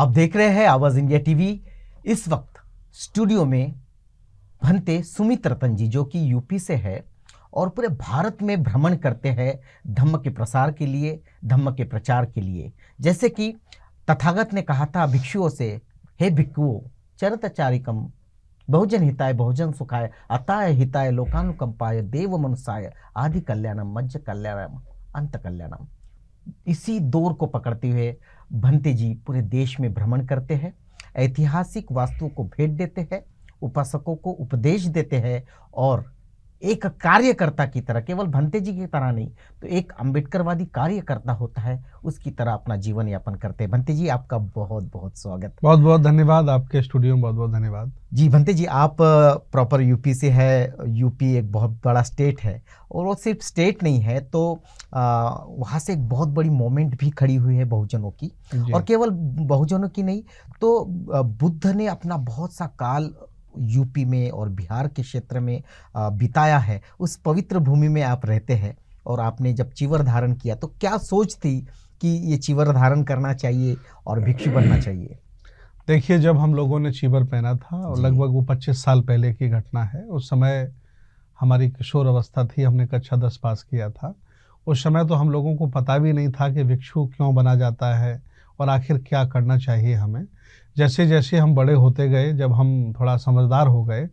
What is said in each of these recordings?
आप देख रहे हैं आवाज इंडिया टीवी। इस वक्त स्टूडियो में भंते सुमित रतन जी, जो कि यूपी से है और पूरे भारत में भ्रमण करते हैं धम्म के प्रसार के लिए, धम्म के प्रचार के लिए। जैसे कि तथागत ने कहा था भिक्षुओं से, हे भिक्षुओं चरतचारिकम बहुजन हिताय बहुजन सुखाय अताय हिताय लोकानुकंपाय देव मनुष्याय आदि कल्याणम मज्ज कल्याणम अंत कल्याणम। इसी दौर को पकड़ते हुए भंते जी पूरे देश में भ्रमण करते हैं, ऐतिहासिक वास्तुओं को भेंट देते हैं, उपासकों को उपदेश देते हैं और एक कार्यकर्ता की तरह, केवल भंते जी की तरह नहीं तो एक अंबेडकरवादी कार्यकर्ता होता है उसकी तरह अपना जीवन यापन करते हैं। भंते जी, आपका बहुत बहुत स्वागत। बहुत बहुत धन्यवाद, आपके स्टूडियो में बहुत बहुत धन्यवाद। जी भंते जी, आप प्रॉपर यूपी से है। यूपी एक बहुत बड़ा स्टेट है और वो सिर्फ स्टेट नहीं है तो वहाँ से एक बहुत बड़ी मोमेंट भी खड़ी हुई है बहुजनों की, और केवल बहुजनों की नहीं तो बुद्ध ने अपना बहुत सा काल यूपी में और बिहार के क्षेत्र में बिताया है। उस पवित्र भूमि में आप रहते हैं और आपने जब चीवर धारण किया तो क्या सोच थी कि ये चीवर धारण करना चाहिए और भिक्षु बनना चाहिए? देखिए, जब हम लोगों ने चीवर पहना था और लगभग वो 25 साल पहले की घटना है। उस समय हमारी किशोर अवस्था थी, हमने कक्षा 10 पास किया था। उस समय तो हम लोगों को पता भी नहीं था कि भिक्षु क्यों बना जाता है और आखिर क्या करना चाहिए हमें। जैसे जैसे हम बड़े होते गए, जब हम थोड़ा समझदार हो गए,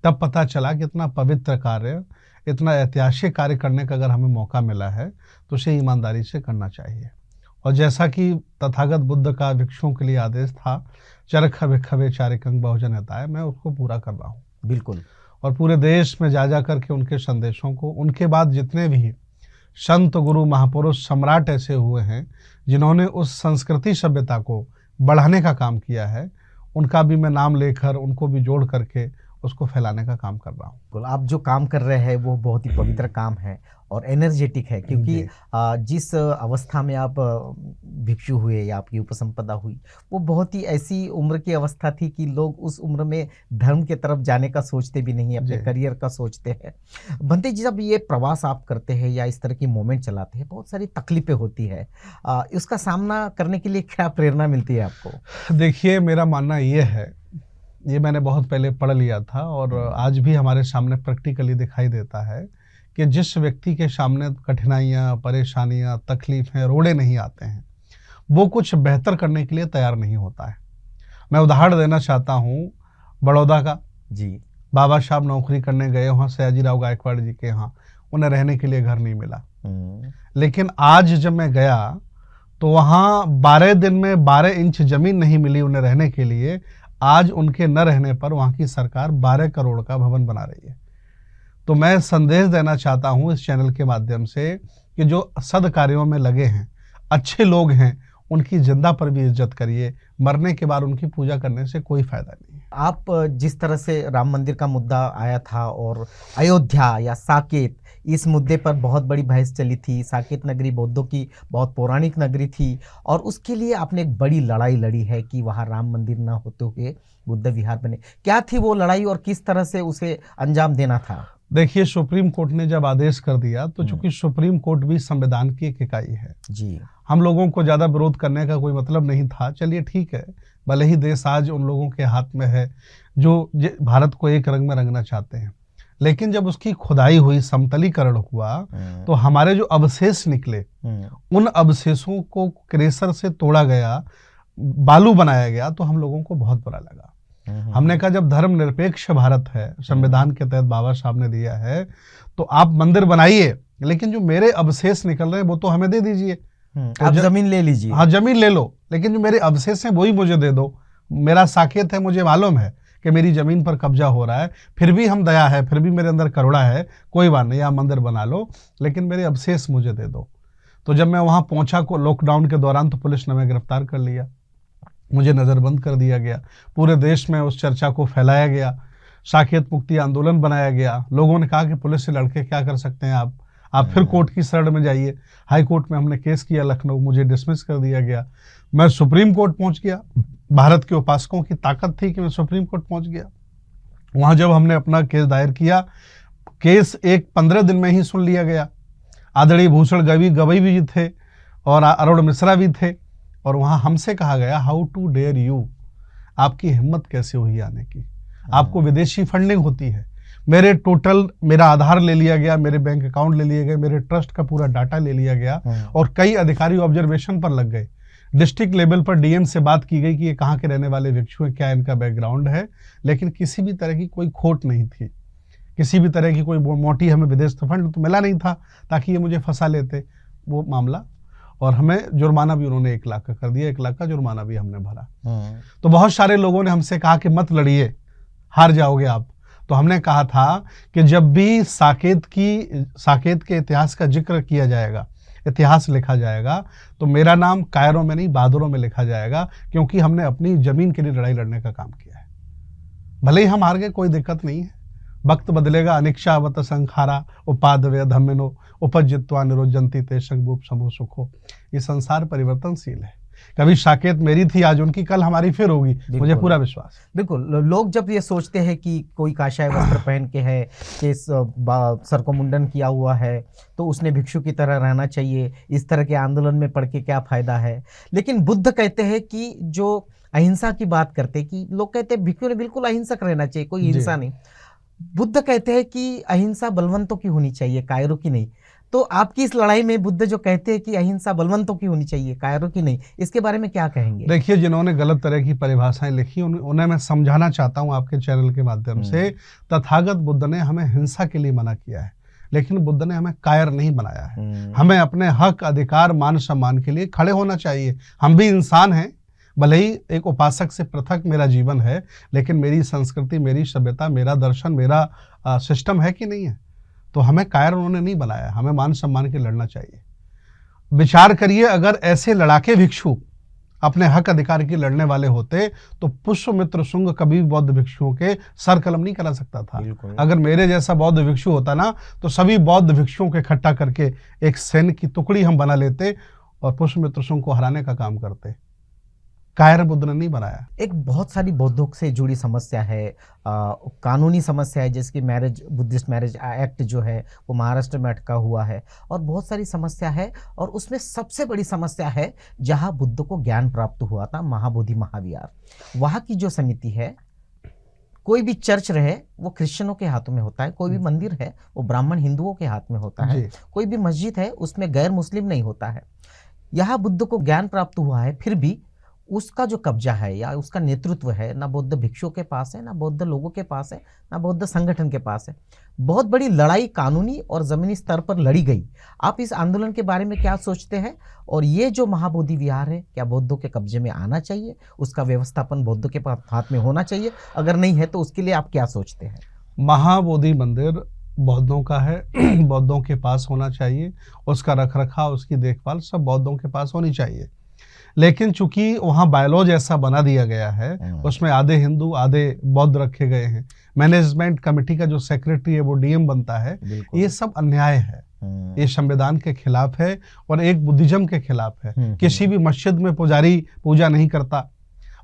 तब पता चला कि इतना पवित्र कार्य, इतना ऐतिहासिक कार्य करने का अगर हमें मौका मिला है तो उसे ईमानदारी से करना चाहिए। और जैसा कि तथागत बुद्ध का भिक्षुओं के लिए आदेश था, चरख भिक्षवे चारिकं बहुजन हिताय, मैं उसको पूरा कर रहा हूँ। बिल्कुल। और पूरे देश में जा करके उनके संदेशों को, उनके बाद जितने भी संत गुरु महापुरुष सम्राट ऐसे हुए हैं जिन्होंने उस संस्कृति सभ्यता को बढ़ाने का काम किया है, उनका भी मैं नाम लेकर, उनको भी जोड़ करके उसको फैलाने का काम कर रहा हूँ। आप जो काम कर रहे हैं वो बहुत ही पवित्र काम है और एनर्जेटिक है, क्योंकि जिस अवस्था में आप भिक्षु हुए या आपकी उपसंपदा हुई वो बहुत ही ऐसी उम्र की अवस्था थी कि लोग उस उम्र में धर्म के तरफ जाने का सोचते भी नहीं, अपने करियर का सोचते हैं। भंते जी, जब ये प्रवास आप करते हैं या इस तरह की मोमेंट चलाते हैं, बहुत सारी तकलीफें होती है, उसका सामना करने के लिए क्या प्रेरणा मिलती है आपको? देखिए, मेरा मानना ये है, ये मैंने बहुत पहले पढ़ लिया था और आज भी हमारे सामने प्रैक्टिकली दिखाई देता है कि जिस व्यक्ति के सामने कठिनाइयाँ, परेशानियाँ, तकलीफें, रोड़े नहीं आते हैं, वो कुछ बेहतर करने के लिए तैयार नहीं होता है। मैं उदाहरण देना चाहता हूँ बड़ौदा का। जी। बाबा साहब नौकरी करने गए वहाँ सयाजीराव गायकवाड़ जी के यहाँ, उन्हें रहने के लिए घर नहीं मिला। लेकिन आज जब मैं गया तो वहाँ 12 दिन में 12 इंच जमीन नहीं मिली उन्हें रहने के लिए। आज उनके न रहने पर वहाँ की सरकार 12 करोड़ का भवन बना रही है। तो मैं संदेश देना चाहता हूँ इस चैनल के माध्यम से कि जो सद कार्यों में लगे हैं, अच्छे लोग हैं, उनकी जिंदा पर भी इज्जत करिए, मरने के बाद उनकी पूजा करने से कोई फायदा नहीं है। आप जिस तरह से राम मंदिर का मुद्दा आया था और अयोध्या या साकेत, इस मुद्दे पर बहुत बड़ी बहस चली थी। साकेत नगरी बौद्धों की बहुत पौराणिक नगरी थी और उसके लिए आपने एक बड़ी लड़ाई लड़ी है कि वहाँ राम मंदिर ना होते हुए बुद्ध विहार बने। क्या थी वो लड़ाई और किस तरह से उसे अंजाम देना था? देखिए, सुप्रीम कोर्ट ने जब आदेश कर दिया तो चूंकि सुप्रीम कोर्ट भी संविधान की एक इकाई है जी, हम लोगों को ज्यादा विरोध करने का कोई मतलब नहीं था। चलिए ठीक है, भले ही देश आज उन लोगों के हाथ में है जो भारत को एक रंग में रंगना चाहते हैं, लेकिन जब उसकी खुदाई हुई, समतलीकरण हुआ तो हमारे जो अवशेष निकले, उन अवशेषों को क्रेशर से तोड़ा गया, बालू बनाया गया, तो हम लोगों को बहुत बुरा लगा। हमने कहा जब धर्मनिरपेक्ष भारत है, संविधान के तहत बाबा साहब ने दिया है, तो आप मंदिर बनाइए, लेकिन जो मेरे अवशेष निकल रहे हैं वो तो हमें दे दीजिए। आप जमीन ले लीजिए। हाँ, जमीन ले लो, लेकिन जो मेरे अवशेष हैं वही मुझे दे दो। मेरा साकेत है, मुझे मालूम है कि मेरी जमीन पर कब्जा हो रहा है, फिर भी हम दया है, फिर भी मेरे अंदर करुणा है, कोई बात नहीं, आप मंदिर बना लो, लेकिन मेरे अवशेष मुझे दे दो। तो जब मैं वहां पहुंचा को लॉकडाउन के दौरान, तो पुलिस ने मैं गिरफ्तार कर लिया, मुझे नजरबंद कर दिया गया, पूरे देश में उस चर्चा को फैलाया गया, साकेत मुक्ति आंदोलन बनाया गया। लोगों ने कहा कि पुलिस से लड़के क्या कर सकते हैं आप फिर कोर्ट की शरण में जाइए। हाई कोर्ट में हमने केस किया लखनऊ, मुझे डिसमिस कर दिया गया। मैं सुप्रीम कोर्ट पहुंच गया, भारत के उपासकों की ताकत थी कि मैं सुप्रीम कोर्ट पहुंच गया। वहां जब हमने अपना केस दायर किया, केस 15 दिन में ही सुन लिया गया। आदरणीय भूषण गवई भी थे और अरुण मिश्रा भी थे, और वहाँ हमसे कहा गया हाउ टू डेयर यू, आपकी हिम्मत कैसे हुई आने की, आपको विदेशी फंडिंग होती है। मेरा आधार ले लिया गया, मेरे बैंक अकाउंट ले लिए गए, मेरे ट्रस्ट का पूरा डाटा ले लिया गया और कई अधिकारी ऑब्जर्वेशन पर लग गए। डिस्ट्रिक्ट लेवल पर डीएम से बात की गई कि ये कहाँ के रहने वाले भिक्षु हैं, क्या इनका बैकग्राउंड है, लेकिन किसी भी तरह की कोई खोट नहीं थी, किसी भी तरह की कोई मोटी हमें विदेश फंड तो मिला नहीं था ताकि ये मुझे फंसा लेते वो मामला। और हमें जुर्माना भी उन्होंने 1 लाख का कर दिया, 1 लाख का जुर्माना भी हमने भरा। तो बहुत सारे लोगों ने हमसे कहा कि मत लड़िए, हार जाओगे आप। तो हमने कहा था कि जब भी साकेत के इतिहास का जिक्र किया जाएगा, इतिहास लिखा जाएगा, तो मेरा नाम कायरों में नहीं बहादुरों में लिखा जाएगा, क्योंकि हमने अपनी जमीन के लिए लड़ाई लड़ने का काम किया है। भले ही हम हार गए, कोई दिक्कत नहीं है, वक्त बदलेगा, अनिक्षावत संखारा उपादवय धम्मिनो उपजित्वा निरोजंती ते शंभूप समूह सुखो। ये संसार परिवर्तनशील है, कभी साकेत मेरी थी आज उनकी, कल हमारी फिर होगी, मुझे पूरा विश्वास है। बिल्कुल, लोग जब ये सोचते हैं कि कोई काशाय वस्त्र पहन के है, कि सर को मुंडन किया हुआ है, तो उसने भिक्षु की तरह रहना चाहिए, इस तरह के आंदोलन में पढ़ के क्या फायदा है। लेकिन बुद्ध कहते हैं कि जो अहिंसा की बात करते हैं, कि लोग कहते हैं भिक्षु ने बिल्कुल अहिंसक रहना चाहिए, कोई हिंसा नहीं। बुद्ध कहते हैं कि अहिंसा बलवंतों की होनी चाहिए, कायरों की नहीं। तो आपकी इस लड़ाई में बुद्ध जो कहते हैं कि अहिंसा बलवंतों की होनी चाहिए, कायरों की नहीं, इसके बारे में क्या कहेंगे? देखिए, जिन्होंने गलत तरह की परिभाषाएं लिखी उन्हें मैं समझाना चाहता हूं आपके चैनल के माध्यम से। तथागत बुद्ध ने हमें हिंसा के लिए मना किया है, लेकिन बुद्ध ने हमें कायर नहीं बनाया है। हमें अपने हक, अधिकार, मान सम्मान के लिए खड़े होना चाहिए। हम भी इंसान हैं, भले ही एक उपासक से पृथक मेरा जीवन है, लेकिन मेरी संस्कृति, मेरी सभ्यता, मेरा दर्शन, मेरा सिस्टम है कि नहीं है। तो हमें कायर उन्होंने नहीं बनाया, हमें मान सम्मान के लड़ना चाहिए। विचार करिए, अगर ऐसे लड़ाके भिक्षु अपने हक अधिकार की लड़ने वाले होते तो पुष्यमित्र शुंग कभी भी बौद्ध भिक्षुओं के सर कलम नहीं करा सकता था। अगर मेरे जैसा बौद्ध भिक्षु होता ना, तो सभी बौद्ध भिक्षुओं के इकट्ठा करके एक सैन्य की टुकड़ी हम बना लेते और पुष्यमित्र शुंग को हराने का काम करते। कायर बुद्ध ने नहीं बनाया। एक बहुत सारी बौद्धों से जुड़ी समस्या है, कानूनी समस्या है, जैसे कि बुद्धिस्ट मैरिज एक्ट जो है वो महाराष्ट्र में अटका हुआ है, और बहुत सारी समस्या है। और उसमें सबसे बड़ी समस्या है जहां बुद्ध को ज्ञान प्राप्त हुआ था, महाबोधि महाविहार। वहां की जो समिति है, कोई भी चर्च रहे वो क्रिश्चियनों के हाथों में होता है, कोई भी मंदिर है वो ब्राह्मण हिंदुओं के हाथ में होता है, कोई भी मस्जिद है उसमें गैर मुस्लिम नहीं होता है। यहाँ बुद्ध को ज्ञान प्राप्त हुआ है, फिर भी उसका जो कब्जा है या उसका नेतृत्व है ना बौद्ध भिक्षुओं के पास है, ना बौद्ध लोगों के पास है, ना बौद्ध संगठन के पास है। बहुत बड़ी लड़ाई कानूनी और जमीनी स्तर पर लड़ी गई। आप इस आंदोलन के बारे में क्या सोचते हैं? और ये जो महाबोधि विहार है, क्या बौद्धों के कब्जे में आना चाहिए? उसका व्यवस्थापन बौद्धों के हाथ में होना चाहिए? अगर नहीं है तो उसके लिए आप क्या सोचते हैं? महाबोधि मंदिर बौद्धों का है, बौद्धों के पास होना चाहिए। उसका रखरखाव, उसकी देखभाल सब बौद्धों के पास होनी चाहिए। लेकिन चूंकि वहाँ बायलॉज ऐसा बना दिया गया है, उसमें आधे हिंदू आधे बौद्ध रखे गए हैं, मैनेजमेंट कमेटी का जो सेक्रेटरी है वो डीएम बनता है, ये सब अन्याय है। ये संविधान के खिलाफ है और एक बुद्धिज्म के खिलाफ है। किसी भी मस्जिद में पुजारी पूजा नहीं करता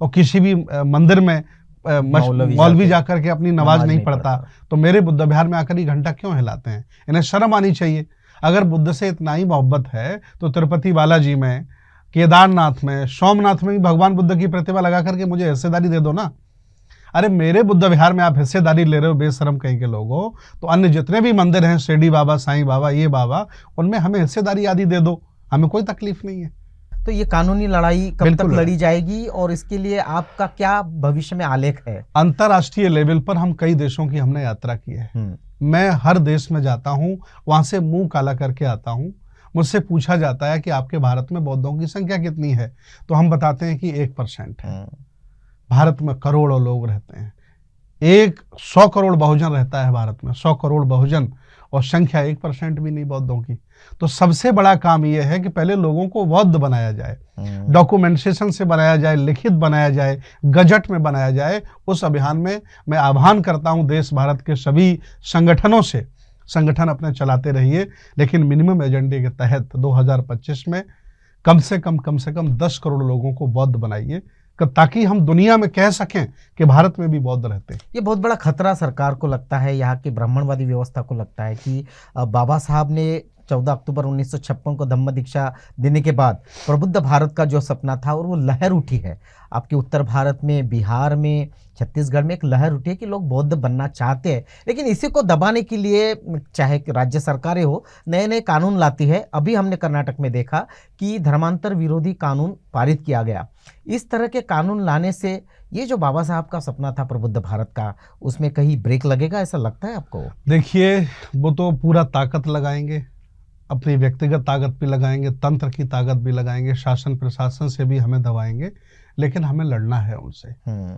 और किसी भी मंदिर में मौलवी जाकर के अपनी नमाज नहीं पढ़ता। तो मेरे बुद्ध विहार में आकर ये घंटा क्यों हिलाते हैं? इन्हें शर्म आनी चाहिए। अगर बुद्ध से इतना ही मोहब्बत है तो तिरुपति बालाजी में, केदारनाथ में, सोमनाथ में भी भगवान बुद्ध की प्रतिमा लगा करके मुझे हिस्सेदारी दे दो ना। अरे मेरे बुद्ध विहार में आप हिस्सेदारी ले रहे हो बेशरम कहीं के लोगों, तो अन्य जितने भी मंदिर हैं, शिरडी बाबा, साईं बाबा, ये बाबा, उनमें हमें हिस्सेदारी आदि दे दो, हमें कोई तकलीफ नहीं है। तो ये कानूनी लड़ाई कब तक लड़ी जाएगी और इसके लिए आपका क्या भविष्य में आलेख है? अंतरराष्ट्रीय लेवल पर हम कई देशों की हमने यात्रा की है। मैं हर देश में जाता हूँ, वहां से मुंह काला करके आता हूँ। मुझसे पूछा जाता है कि आपके भारत में बौद्धों की संख्या कितनी है, तो हम बताते हैं कि 1% है। भारत में करोड़ों लोग रहते हैं, 100 करोड़ बहुजन रहता है भारत में, 100 करोड़ बहुजन, और संख्या 1% भी नहीं बौद्धों की। तो सबसे बड़ा काम यह है कि पहले लोगों को बौद्ध बनाया जाए, डॉक्यूमेंटेशन से बनाया जाए, लिखित बनाया जाए, गजट में बनाया जाए। उस अभियान में मैं आह्वान करता हूं देश भारत के सभी संगठनों से, संगठन अपने चलाते रहिए, लेकिन मिनिमम एजेंडे के तहत 2025 में कम से कम 10 करोड़ लोगों को बौद्ध बनाइए, ताकि हम दुनिया में कह सकें कि भारत में भी बौद्ध रहते हैं। ये बहुत बड़ा खतरा सरकार को लगता है, यहाँ की ब्राह्मणवादी व्यवस्था को लगता है कि बाबा साहब ने 14 अक्टूबर 1956 को धम्म दीक्षा देने के बाद प्रबुद्ध भारत का जो सपना था और वो लहर उठी है आपके उत्तर भारत में, बिहार में, छत्तीसगढ़ में एक लहर उठी है कि लोग बौद्ध बनना चाहते हैं। लेकिन इसी को दबाने के लिए चाहे राज्य सरकारें हो नए नए कानून लाती है। अभी हमने कर्नाटक में देखा कि धर्मांतर विरोधी कानून पारित किया गया। इस तरह के कानून लाने से ये जो बाबा साहब का सपना था प्रबुद्ध भारत का, उसमें कहीं ब्रेक लगेगा, ऐसा लगता है आपको? देखिए, वो तो पूरा ताकत लगाएंगे, अपनी व्यक्तिगत ताकत भी लगाएंगे, तंत्र की ताकत भी लगाएंगे, शासन प्रशासन से भी हमें दबाएंगे, लेकिन हमें लड़ना है उनसे।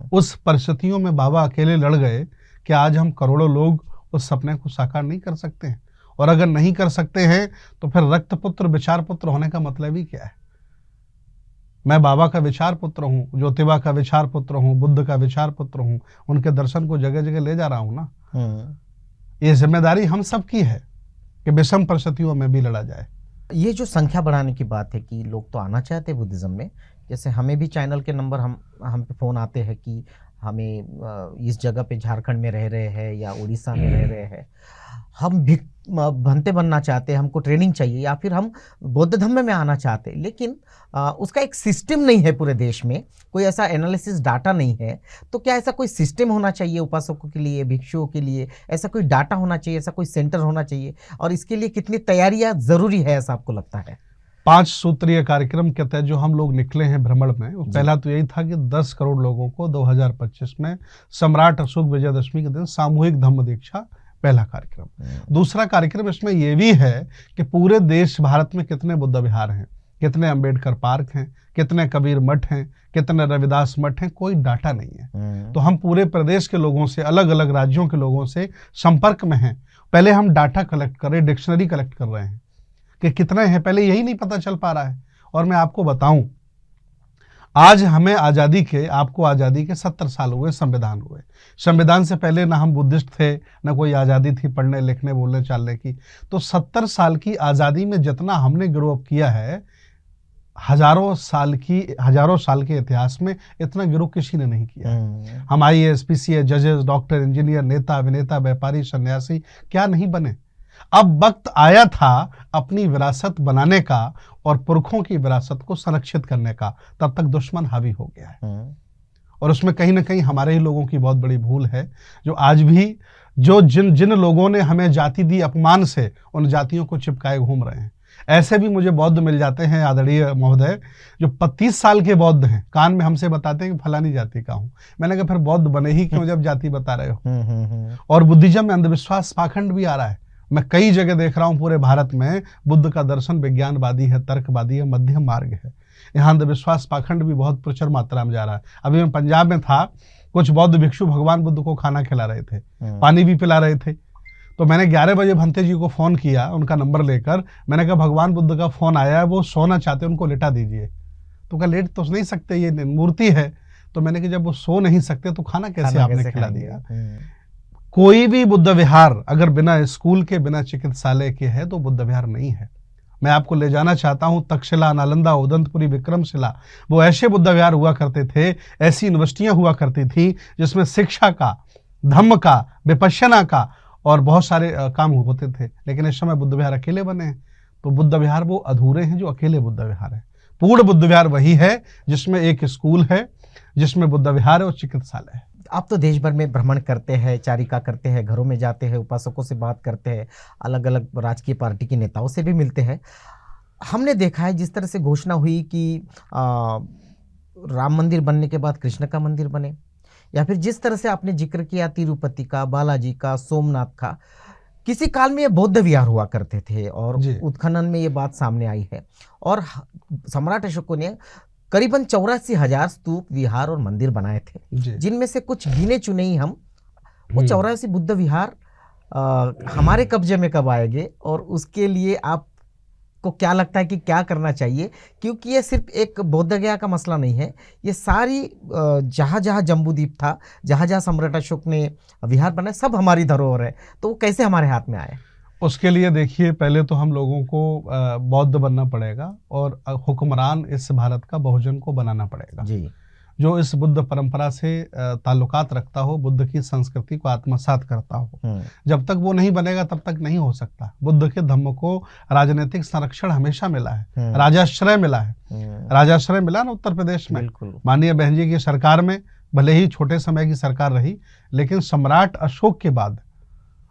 उस परिस्थितियों में बाबा अकेले लड़ गए कि आज हम करोड़ों लोग उस सपने को साकार नहीं कर सकते हैं। और अगर नहीं कर सकते हैं तो फिर रक्त पुत्र विचार पुत्र होने का मतलब ही क्या है? मैं बाबा का विचार पुत्र हूँ, ज्योतिबा का विचार पुत्र हूँ, बुद्ध का विचार पुत्र हूँ, उनके दर्शन को जगह जगह ले जा रहा हूँ ना। ये जिम्मेदारी हम सबकी है कि विषम परिस्थितियों में भी लड़ा जाए। ये जो संख्या बढ़ाने की बात है कि लोग तो आना चाहते हैं बुद्धिज्म में, जैसे हमें भी चैनल के नंबर हम पे फ़ोन आते हैं कि हमें इस जगह पे झारखंड में रह रहे हैं या उड़ीसा में रह रहे हैं, हम भी भंते बनना चाहते हैं, हमको ट्रेनिंग चाहिए, या फिर हम बौद्ध धम्म में आना चाहते हैं, लेकिन उसका एक सिस्टम नहीं है पूरे देश में, कोई ऐसा एनालिसिस डाटा नहीं है। तो क्या ऐसा कोई सिस्टम होना चाहिए उपासकों के लिए, भिक्षुओं के लिए? ऐसा कोई डाटा होना चाहिए, ऐसा कोई सेंटर होना चाहिए? और इसके लिए कितनी तैयारियां जरूरी है, ऐसा आपको लगता है? 5 सूत्रीय कार्यक्रम के तहत जो हम लोग निकले हैं भ्रमण में, पहला तो यही था कि 10 करोड़ लोगों को 2025 में सम्राट अशोक विजयदशमी के दिन सामूहिक धम्म दीक्षा, पहला कार्यक्रम। दूसरा कार्यक्रम इसमें यह भी है कि पूरे देश भारत में कितने बुद्ध विहार हैं, कितने अंबेडकर पार्क हैं, कितने कबीर मठ हैं, कितने रविदास मठ हैं, कोई डाटा नहीं है। तो हम पूरे प्रदेश के लोगों से, अलग अलग राज्यों के लोगों से संपर्क में हैं। पहले हम डाटा कलेक्ट कर रहे, डिक्शनरी कलेक्ट कर रहे हैं कि कितने हैं, पहले यही नहीं पता चल पा रहा है। और मैं आपको बताऊं, आज हमें आज़ादी के, आपको आज़ादी के 70 साल हुए, संविधान हुए। संविधान से पहले ना हम बुद्धिस्ट थे, ना कोई आज़ादी थी पढ़ने लिखने बोलने चालने की। तो 70 साल की आज़ादी में जितना हमने ग्रो अप किया है, हजारों साल के इतिहास में इतना ग्रो किसी ने नहीं किया। हम IAS, PCS, जजेस, डॉक्टर, इंजीनियर, नेता, अभिनेता, व्यापारी, सन्यासी क्या नहीं बने। अब वक्त आया था अपनी विरासत बनाने का और पुरखों की विरासत को संरक्षित करने का। तब तक दुश्मन हावी हो गया है और उसमें कहीं ना कहीं हमारे ही लोगों की बहुत बड़ी भूल है, जो आज भी जिन लोगों ने हमें जाति दी अपमान से, उन जातियों को चिपकाए घूम रहे हैं। ऐसे भी मुझे बौद्ध मिल जाते हैं आदरणीय महोदय, जो 35 साल के बौद्ध हैं, कान में हमसे बताते हैं कि फलानी जाति का हूं। मैंने कहा फिर बौद्ध बने ही क्यों जब जाति बता रहे हो। और बुद्धिज्म में अंधविश्वास पाखंड भी आ रहा है। मैं कई जगह देख रहा हूं पूरे भारत में, बुद्ध का दर्शन विज्ञानवादी है, तर्कवादी है, मध्यम मार्ग है। यहाँ अंधविश्वास पाखंड भी बहुत प्रचुर मात्रा में जा रहा है। अभी मैं पंजाब में था, कुछ बौद्ध भिक्षु भगवान बुद्ध को खाना खिला रहे थे, पानी भी पिला रहे थे। तो मैंने 11 बजे भंते जी को फोन किया, उनका नंबर लेकर। मैंने कहा भगवान बुद्ध का फोन आया है, वो सोना चाहते, उनको लेटा दीजिए। तो कहा लेट तो नहीं सकते, ये मूर्ति है। तो मैंने कहा जब वो सो नहीं सकते तो खाना कैसे आपने खिला दिया। कोई भी बुद्ध विहार अगर बिना स्कूल के, बिना चिकित्सालय के है तो बुद्ध विहार नहीं है। मैं आपको ले जाना चाहता हूं तक्षशिला, नालंदा, उदंतपुरी, विक्रमशिला, वो ऐसे बुद्ध विहार हुआ करते थे, ऐसी यूनिवर्सिटियां हुआ करती थी जिसमें शिक्षा का, धम्म का, विपश्यना का और बहुत सारे काम होते थे। लेकिन इस समय बुद्ध विहार अकेले बने हैं। तो बुद्ध विहार वो अधूरे हैं जो अकेले बुद्ध विहार है। पूर्ण बुद्ध विहार वही है जिसमें एक स्कूल है, जिसमें बुद्ध विहार है और चिकित्सालय है। आप तो देश भर में भ्रमण करते हैं, चारिका करते हैं, घरों में जाते हैं, उपासकों से बात करते हैं, अलग अलग राजकीय पार्टी के नेताओं से भी मिलते हैं। हमने देखा है जिस तरह से घोषणा हुई कि राम मंदिर बनने के बाद कृष्ण का मंदिर बने, या फिर जिस तरह से आपने जिक्र किया तिरुपति का, बालाजी का, सोमनाथ का, किसी काल में ये बौद्ध विहार हुआ करते थे और उत्खनन में ये बात सामने आई है। और सम्राट अशोक ने करीबन 84,000 स्तूप, विहार और मंदिर बनाए थे, जिनमें से कुछ गिने चुने ही हम। वो 84 बुद्ध विहार हमारे कब्जे में कब आएंगे, और उसके लिए आपको क्या लगता है कि क्या करना चाहिए? क्योंकि ये सिर्फ एक बोध गया का मसला नहीं है, ये सारी जहाँ जहाँ जम्बूद्वीप था, जहाँ जहाँ सम्राट अशोक ने विहार बनाए, सब हमारी धरोहर है। तो वो कैसे हमारे हाथ में आए? उसके लिए देखिए, पहले तो हम लोगों को बौद्ध बनना पड़ेगा और हुक्मरान इस भारत का बहुजन को बनाना पड़ेगा। जी। जो इस बुद्ध परंपरा से ताल्लुकात रखता हो, बुद्ध की संस्कृति को आत्मसात करता हो। जब तक वो नहीं बनेगा तब तक नहीं हो सकता। बुद्ध के धम्म को राजनीतिक संरक्षण हमेशा मिला है, राजाश्रय मिला है। राजाश्रय मिला ना उत्तर प्रदेश में, माननीय बहन जी की सरकार में, भले ही छोटे समय की सरकार रही, लेकिन सम्राट अशोक के बाद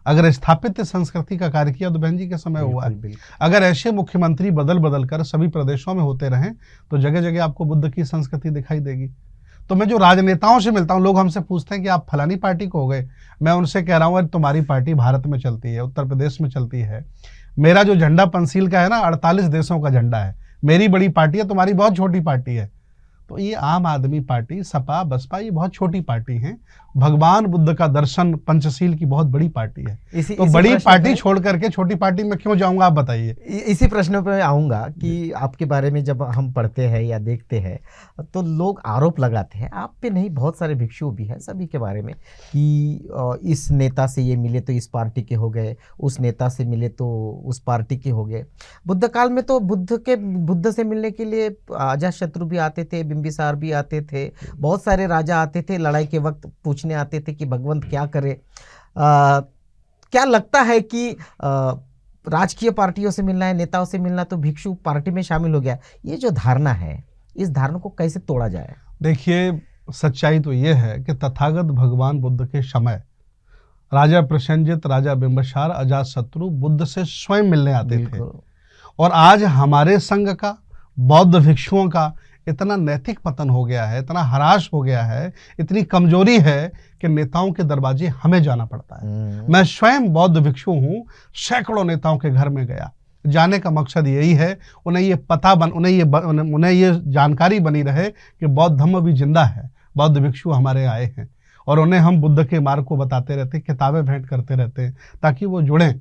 अगर स्थापित संस्कृति का कार्य किया तो बहन जी के समय हुआ है। अगर ऐसे मुख्यमंत्री बदल बदल कर सभी प्रदेशों में होते रहें तो जगह जगह आपको बुद्ध की संस्कृति दिखाई देगी। तो मैं जो राजनेताओं से मिलता हूं, लोग हमसे पूछते हैं कि आप फलानी पार्टी को हो गए, मैं उनसे कह रहा हूं तुम्हारी पार्टी भारत में चलती है, उत्तर प्रदेश में चलती है। मेरा जो झंडा पंसील का है ना, 48 देशों का झंडा है। मेरी बड़ी पार्टी है, तुम्हारी बहुत छोटी पार्टी है। तो ये आम आदमी पार्टी, सपा, बसपा, ये बहुत छोटी पार्टी हैं। भगवान बुद्ध का दर्शन पंचशील की बहुत बड़ी पार्टी है। तो बड़ी पार्टी छोड़ करके छोटी पार्टी में क्यों जाऊंगा, आप बताइए। इसी प्रश्न पे आऊंगा कि आपके बारे में जब हम पढ़ते हैं या देखते हैं तो लोग आरोप लगाते हैं, आप पे नहीं, बहुत सारे भिक्षु भी हैं, सभी के बारे में, कि इस नेता से ये मिले तो इस पार्टी के हो गए, उस नेता से मिले तो उस पार्टी के हो गए। बुद्ध काल में तो बुद्ध से मिलने के लिए अजातशत्रु भी आते थे, बिंबिसार भी आते थे, बहुत सारे राजा आते थे, लड़ाई के वक्त पूछने आते थे कि भगवंत क्या करे। क्या लगता है कि राजकीय पार्टियों से मिलना है, नेताओं से मिलना तो भिक्षु पार्टी में शामिल हो गया, ये जो धारणा है, इस धारणा को कैसे तोड़ा जाए? देखिए, सच्चाई तो ये है कि तथागत भगवान बुद्ध के समय राजा प्रसेनजित, राजा बिंबिसार, अजातशत्रु बुद्ध से स्वयं मिलने आते थे। और आज हमारे संघ का, बौद्ध भिक्षुओं का इतना नैतिक पतन हो गया है, इतना हराश हो गया है, इतनी कमजोरी है कि नेताओं के दरवाजे हमें जाना पड़ता है। मैं स्वयं बौद्ध भिक्षु हूं, सैकड़ों नेताओं के घर में गया। जाने का मकसद यही है, उन्हें ये जानकारी बनी रहे कि बौद्ध धर्म भी जिंदा है, बौद्ध भिक्षु हमारे आए हैं, और उन्हें हम बुद्ध के मार्ग को बताते रहते, किताबें भेंट करते रहते हैं ताकि वो जुड़ें।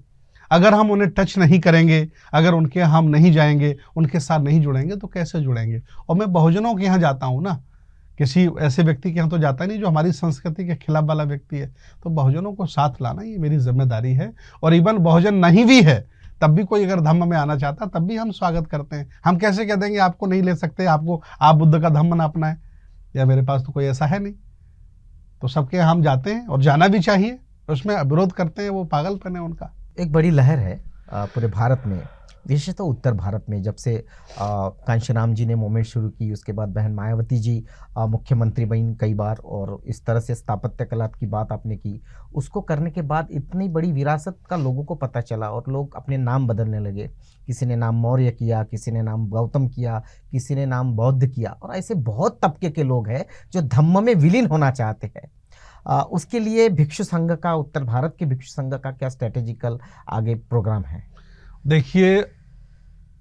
अगर हम उन्हें टच नहीं करेंगे, अगर उनके हम नहीं जाएंगे, उनके साथ नहीं जुड़ेंगे तो कैसे जुड़ेंगे। और मैं बहुजनों के यहाँ जाता हूँ ना, किसी ऐसे व्यक्ति के यहाँ तो जाता नहीं जो हमारी संस्कृति के खिलाफ वाला व्यक्ति है। तो बहुजनों को साथ लाना ये मेरी जिम्मेदारी है। और इवन बहुजन नहीं भी है तब भी कोई अगर धम्म में आना चाहता तब भी हम स्वागत करते हैं। हम कैसे कह देंगे आपको नहीं ले सकते, आप बुद्ध का धम्म ना अपनाएं, या मेरे पास तो कोई ऐसा है नहीं। तो सबके हम जाते हैं और जाना भी चाहिए, उसमें विरोध करते हैं वो पागलपन है उनका। एक बड़ी लहर है पूरे भारत में, विशेषतः उत्तर भारत में, जब से कांशीराम जी ने मूवमेंट शुरू की, उसके बाद बहन मायावती जी मुख्यमंत्री बनी कई बार, और इस तरह से स्थापत्य कला की बात आपने की, उसको करने के बाद इतनी बड़ी विरासत का लोगों को पता चला और लोग अपने नाम बदलने लगे। किसी ने नाम मौर्य किया, किसी ने नाम गौतम किया, किसी ने नाम बौद्ध किया, और ऐसे बहुत तबके के लोग हैं जो धम्म में विलीन होना चाहते हैं। उसके लिए भिक्षु संघ का, उत्तर भारत के भिक्षु संघ का क्या स्ट्रेटेजिकल आगे प्रोग्राम है? देखिए,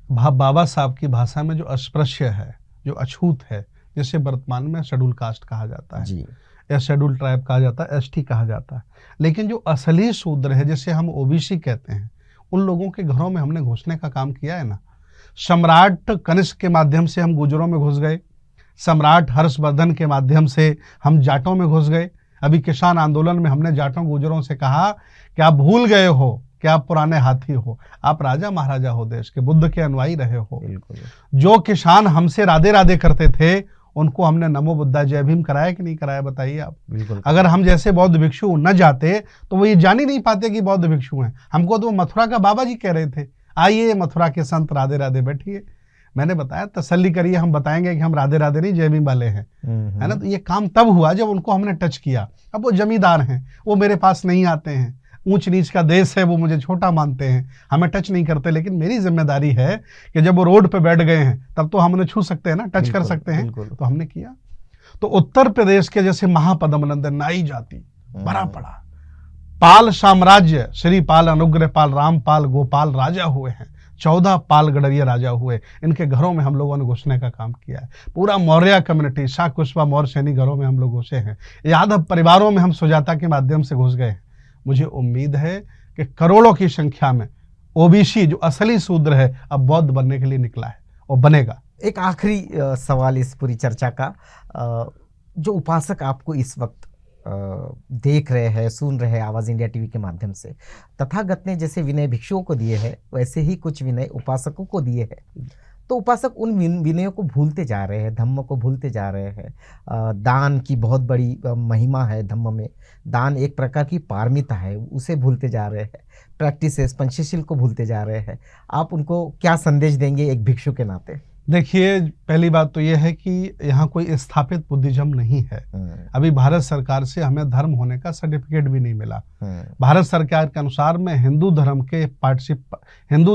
बाबा साहब की भाषा में जो अस्पृश्य है, जो अछूत है, जिसे वर्तमान में शेड्यूल कास्ट कहा जाता है जी, या शेड्यूल ट्राइब कहा जाता है, एसटी कहा जाता है, लेकिन जो असली शूद्र है, जिसे हम ओबीसी कहते हैं, उन लोगों के घरों में हमने घुसने का काम किया है ना। सम्राट कनिष्क के माध्यम से हम गुर्जरों में घुस गए, सम्राट हर्षवर्धन के माध्यम से हम जाटों में घुस गए। अभी किसान आंदोलन में हमने जाटों गुर्जरों से कहा कि आप भूल गए हो कि आप पुराने हाथी हो, आप राजा महाराजा हो, देश के बुद्ध के अनुयायी रहे हो। जो किसान हमसे राधे राधे करते थे उनको हमने नमो बुद्धा जय भीम कराया कि नहीं कराया, बताइए आप। अगर हम जैसे बौद्ध भिक्षु न जाते तो वो ये जान ही नहीं पाते कि बौद्ध भिक्षु हैं। हमको तो मथुरा का बाबा जी कह रहे थे, आइए मथुरा के संत राधे राधे बैठिए। मैंने बताया तसल्ली करिए, हम बताएंगे कि हम राधे राधे नहीं जय भीम वाले हैं, है ना। तो ये काम तब हुआ जब उनको हमने टच किया। अब वो जमींदार हैं, वो मेरे पास नहीं आते हैं, ऊंच नीच का देश है, वो मुझे छोटा मानते हैं, हमें टच नहीं करते। लेकिन मेरी जिम्मेदारी है कि जब वो रोड पे बैठ गए हैं तब तो हम उन्हें छू सकते हैं ना, टच कर सकते हैं, तो हमने किया। तो उत्तर प्रदेश के जैसे महापद्मनंद नाई जाति भरा पड़ा, पाल साम्राज्य, श्री पाल, अनुग्रह पाल, रामपाल, गोपाल राजा हुए हैं, 14 पाल गडरिया राजा हुए, इनके घरों में हम लोगों ने घुसने का काम किया है। पूरा मौर्य कम्युनिटी, शाह कुशवा मौर्य सैनी घरों में हम लोग घुसे हैं, यादव परिवारों में हम सुजाता के माध्यम से घुस गए हैं। मुझे उम्मीद है कि करोड़ों की संख्या में ओबीसी जो असली शूद्र है अब बौद्ध बनने के लिए निकला है और बनेगा। एक आखिरी सवाल इस पूरी चर्चा का, जो उपासक आपको इस वक्त देख रहे हैं, सुन रहे हैं आवाज इंडिया टीवी के माध्यम से, तथागत ने जैसे विनय भिक्षुओं को दिए हैं वैसे ही कुछ विनय उपासकों को दिए हैं, तो उपासक उन विनयों को भूलते जा रहे हैं, धम्म को भूलते जा रहे हैं। दान की बहुत बड़ी महिमा है धम्म में। दान एक प्रकार की पारमिता है, उसे भूलते जा रहे हैं। प्रैक्टिसेस, पंचशील को भूलते जा रहे हैं। आप उनको क्या संदेश देंगे एक भिक्षु के नाते? देखिए, पहली बात तो यह है कि यहाँ कोई स्थापित बुद्धिज्म नहीं है। अभी भारत सरकार से हमें धर्म होने का सर्टिफिकेट भी नहीं मिला। भारत सरकार के अनुसार मैं हिंदू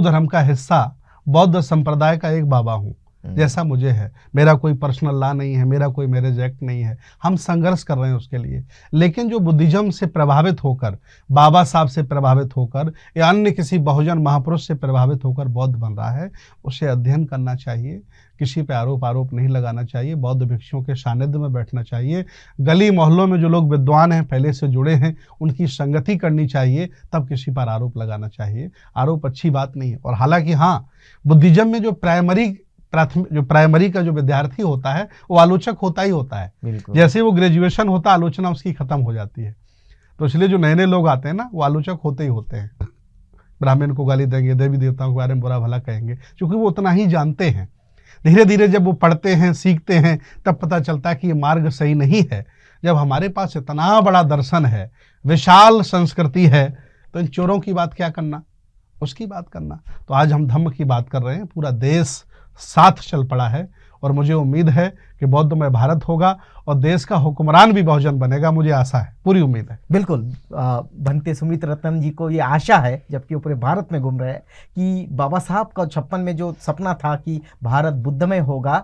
धर्म का हिस्सा बौद्ध संप्रदाय का एक बाबा हूँ, जैसा मुझे है। मेरा कोई पर्सनल लॉ नहीं है, मेरा कोई मैरिज एक्ट नहीं है। हम संघर्ष कर रहे हैं उसके लिए। लेकिन जो बुद्धिज्म से प्रभावित होकर, बाबा साहब से प्रभावित होकर या अन्य किसी बहुजन महापुरुष से प्रभावित होकर बौद्ध बन रहा है, उसे अध्ययन करना चाहिए। किसी पे आरोप नहीं लगाना चाहिए। बौद्ध भिक्षुओं के सानिध्य में बैठना चाहिए। गली मोहल्लों में जो लोग विद्वान हैं, पहले से जुड़े हैं, उनकी संगति करनी चाहिए, तब किसी पर आरोप लगाना चाहिए। आरोप अच्छी बात नहीं है। और हालांकि हाँ, बुद्धिज्म में जो प्राइमरी का जो विद्यार्थी होता है वो आलोचक होता ही होता है। जैसे वो ग्रेजुएशन होता है, आलोचना उसकी खत्म हो जाती है। तो इसलिए जो नए लोग आते हैं ना, वो आलोचक होते ही होते हैं। ब्राह्मण को गाली देंगे, देवी देवताओं के बारे में बुरा भला कहेंगे, क्योंकि वो उतना ही जानते हैं। धीरे धीरे जब वो पढ़ते हैं, सीखते हैं, तब पता चलता है कि ये मार्ग सही नहीं है। जब हमारे पास इतना बड़ा दर्शन है, विशाल संस्कृति है, तो इन चोरों की बात क्या करना, उसकी बात करना। तो आज हम धम्म की बात कर रहे हैं। पूरा देश साथ चल पड़ा है और मुझे उम्मीद है कि बौद्धमय भारत होगा और देश का हुक्मरान भी बहुजन बनेगा। मुझे आशा है, पूरी उम्मीद है। बिल्कुल। भंते सुमित रतन जी को ये आशा है, जबकि वो पूरे भारत में घूम रहे हैं, कि बाबा साहब का 56 में जो सपना था कि भारत बुद्धमय होगा,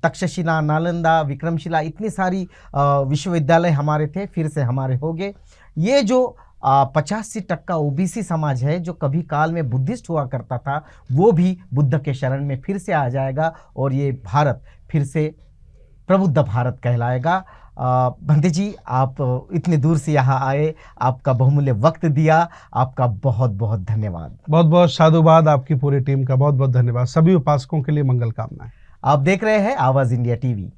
तक्षशिला, नालंदा, विक्रमशिला, इतनी सारी विश्वविद्यालय हमारे थे, फिर से हमारे हो गए। ये जो 85% ओबीसी समाज है, जो कभी काल में बुद्धिस्ट हुआ करता था, वो भी बुद्ध के शरण में फिर से आ जाएगा और ये भारत फिर से प्रबुद्ध भारत कहलाएगा। भंते जी, आप इतने दूर से यहाँ आए, आपका बहुमूल्य वक्त दिया, आपका बहुत बहुत धन्यवाद। बहुत बहुत साधुवाद, आपकी पूरी टीम का बहुत बहुत धन्यवाद। सभी उपासकों के लिए मंगल कामनाएं। आप देख रहे हैं आवाज़ इंडिया टीवी।